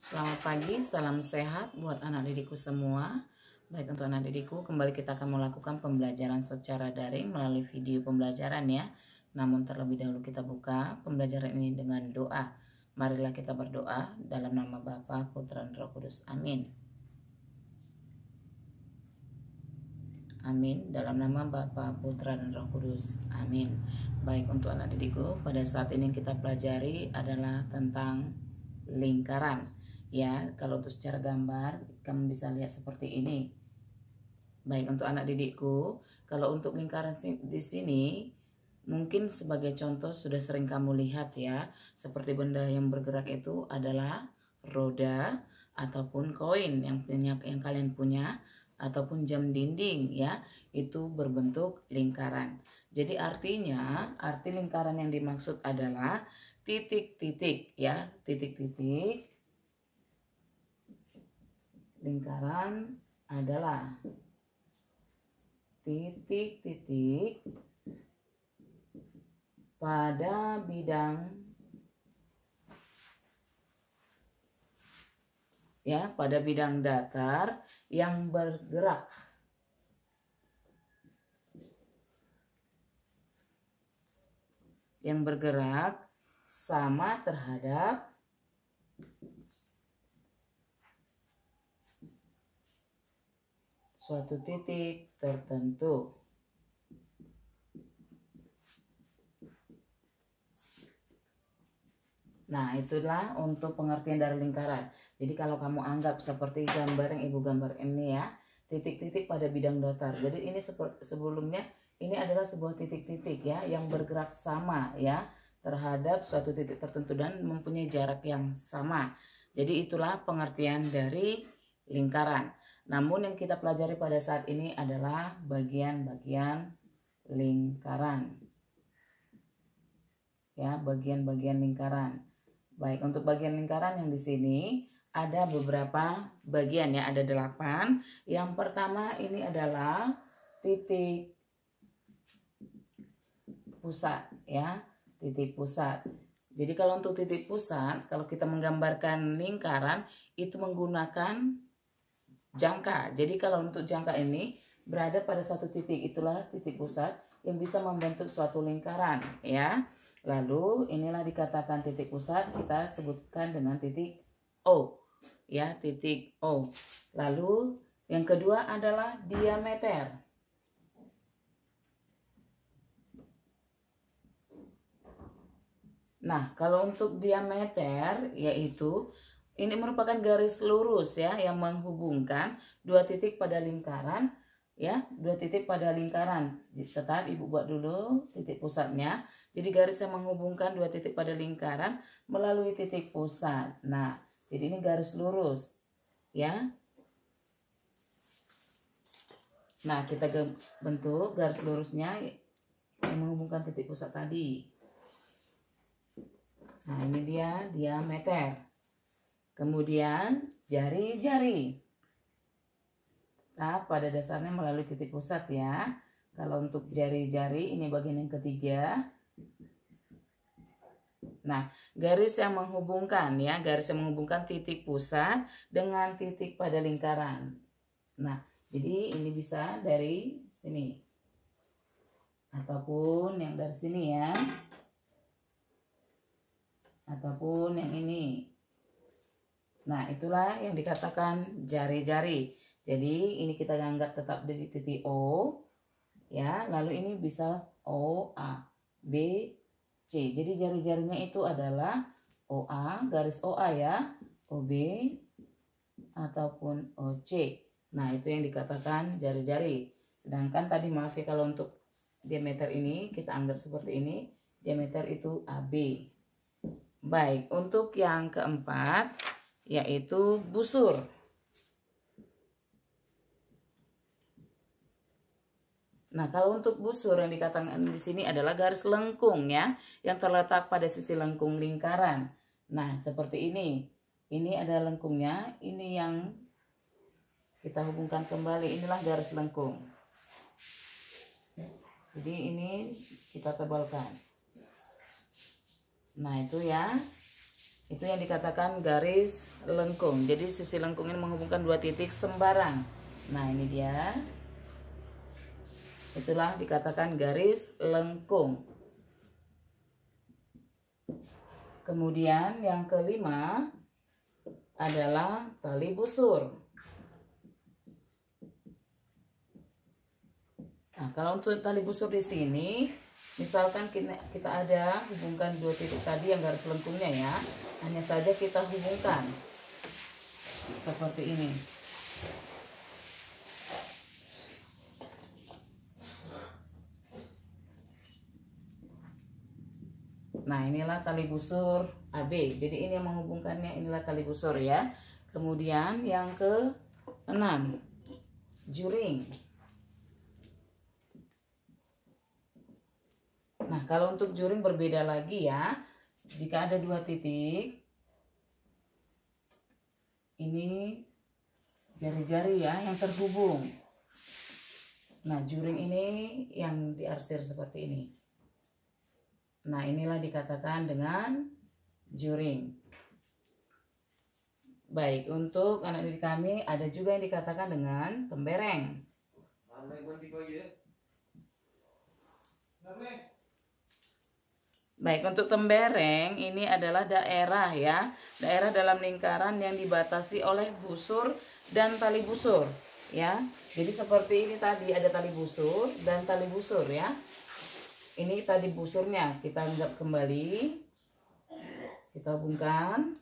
Selamat pagi, salam sehat buat anak didikku semua. Baik, untuk anak didikku, kembali kita akan melakukan pembelajaran secara daring melalui video pembelajaran ya. Namun terlebih dahulu kita buka pembelajaran ini dengan doa. Marilah kita berdoa dalam nama Bapa, Putra, dan Roh Kudus. Amin. Amin. Dalam nama Bapa, Putra, dan Roh Kudus. Amin. Baik, untuk anak didikku, pada saat ini yang kita pelajari adalah tentang lingkaran. Ya, kalau untuk secara gambar kamu bisa lihat seperti ini. Baik, untuk anak didikku, kalau untuk lingkaran di sini mungkin sebagai contoh sudah sering kamu lihat ya, seperti benda yang bergerak itu adalah roda ataupun koin yang kalian punya, ataupun jam dinding ya, itu berbentuk lingkaran. Jadi artinya, arti lingkaran yang dimaksud adalah titik-titik ya, titik-titik. Lingkaran adalah titik-titik pada bidang ya, pada bidang datar yang bergerak. Yang bergerak sama terhadap suatu titik tertentu. Nah, itulah untuk pengertian dari lingkaran. Jadi kalau kamu anggap seperti gambar yang ibu gambar ini ya, titik-titik pada bidang datar. Jadi ini sebelumnya ini adalah sebuah titik-titik ya yang bergerak sama ya terhadap suatu titik tertentu dan mempunyai jarak yang sama. Jadi itulah pengertian dari lingkaran. Namun yang kita pelajari pada saat ini adalah bagian-bagian lingkaran. Ya, bagian-bagian lingkaran. Baik, untuk bagian lingkaran yang di sini ada beberapa bagian ya, ada 8. Yang pertama ini adalah titik pusat ya, titik pusat. Jadi kalau untuk titik pusat, kalau kita menggambarkan lingkaran itu menggunakan jangka. Jadi kalau untuk jangka ini berada pada satu titik, itulah titik pusat yang bisa membentuk suatu lingkaran ya. Lalu inilah dikatakan titik pusat, kita sebutkan dengan titik O ya, titik O. Lalu yang kedua adalah diameter. Nah, kalau untuk diameter yaitu ini merupakan garis lurus ya yang menghubungkan dua titik pada lingkaran ya, dua titik pada lingkaran. Tetap ibu buat dulu titik pusatnya. Jadi garis yang menghubungkan dua titik pada lingkaran melalui titik pusat. Nah, jadi ini garis lurus ya. Nah, kita bentuk garis lurusnya yang menghubungkan titik pusat tadi. Nah, ini dia diameter. Kemudian jari-jari. Nah, pada dasarnya melalui titik pusat ya. Kalau untuk jari-jari ini bagian yang ketiga. Nah, garis yang menghubungkan ya, garis yang menghubungkan titik pusat dengan titik pada lingkaran. Nah, jadi ini bisa dari sini. Ataupun yang dari sini ya. Ataupun yang ini. Nah, itulah yang dikatakan jari-jari. Jadi ini kita anggap tetap dari titik O ya, lalu ini bisa O, A, B, C. Jadi jari-jarinya itu adalah OA, garis OA ya, OB, ataupun OC. Nah, itu yang dikatakan jari-jari. Sedangkan tadi maaf ya, kalau untuk diameter ini kita anggap seperti ini, diameter itu AB. Baik, untuk yang keempat yaitu busur. Nah, kalau untuk busur yang dikatakan di sini adalah garis lengkung ya, yang terletak pada sisi lengkung lingkaran. Nah, seperti ini. Ini ada lengkungnya, ini yang kita hubungkan kembali, inilah garis lengkung. Jadi ini kita tebalkan. Nah, itu ya. Itu yang dikatakan garis lengkung. Jadi sisi lengkung ini menghubungkan dua titik sembarang. Nah, ini dia. Itulah dikatakan garis lengkung. Kemudian yang kelima adalah tali busur. Nah, kalau untuk tali busur di sini, misalkan kita ada hubungkan dua titik tadi yang garis lengkungnya ya, hanya saja kita hubungkan seperti ini. Nah, inilah tali busur AB. Jadi ini yang menghubungkannya, inilah tali busur ya. Kemudian yang ke-6, juring. Nah, kalau untuk juring berbeda lagi ya. Jika ada dua titik, ini jari-jari ya yang terhubung. Nah, juring ini yang diarsir seperti ini. Nah, inilah dikatakan dengan juring. Baik, untuk anak didik kami ada juga yang dikatakan dengan tembereng. Baik, untuk tembereng ini adalah daerah ya. Daerah dalam lingkaran yang dibatasi oleh busur dan tali busur ya. Jadi seperti ini tadi ada tali busur dan tali busur ya. Ini tadi busurnya kita anggap kembali, kita hubungkan.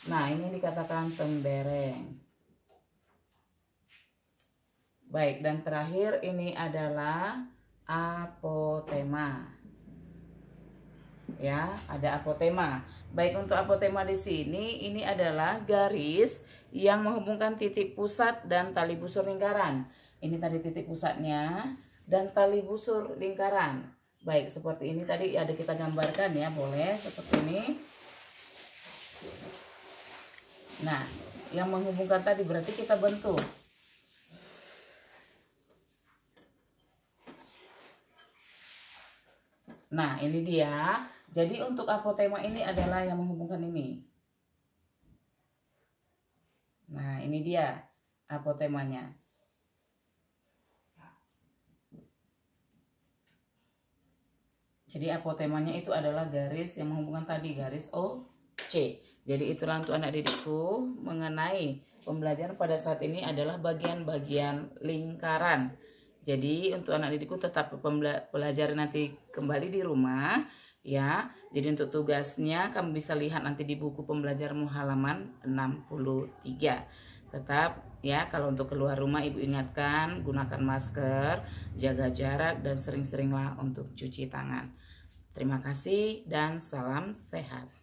Nah, ini dikatakan tembereng. Baik, dan terakhir ini adalah apotema. Ya, ada apotema. Baik, untuk apotema di sini ini adalah garis yang menghubungkan titik pusat dan tali busur lingkaran. Ini tadi titik pusatnya dan tali busur lingkaran. Baik, seperti ini tadi ada kita gambarkan ya, boleh seperti ini. Nah, yang menghubungkan tadi berarti kita bentuk. Nah, ini dia. Jadi untuk apotema ini adalah yang menghubungkan ini. Nah, ini dia apotemanya. Jadi apotemanya itu adalah garis yang menghubungkan tadi, garis OC. Jadi itulah untuk anak didikku mengenai pembelajaran pada saat ini adalah bagian-bagian lingkaran. Jadi untuk anak didikku tetap pelajari nanti kembali di rumah ya. Jadi untuk tugasnya kamu bisa lihat nanti di buku pembelajaran halaman 63. Tetap ya, kalau untuk keluar rumah ibu ingatkan gunakan masker, jaga jarak dan sering-seringlah untuk cuci tangan. Terima kasih dan salam sehat.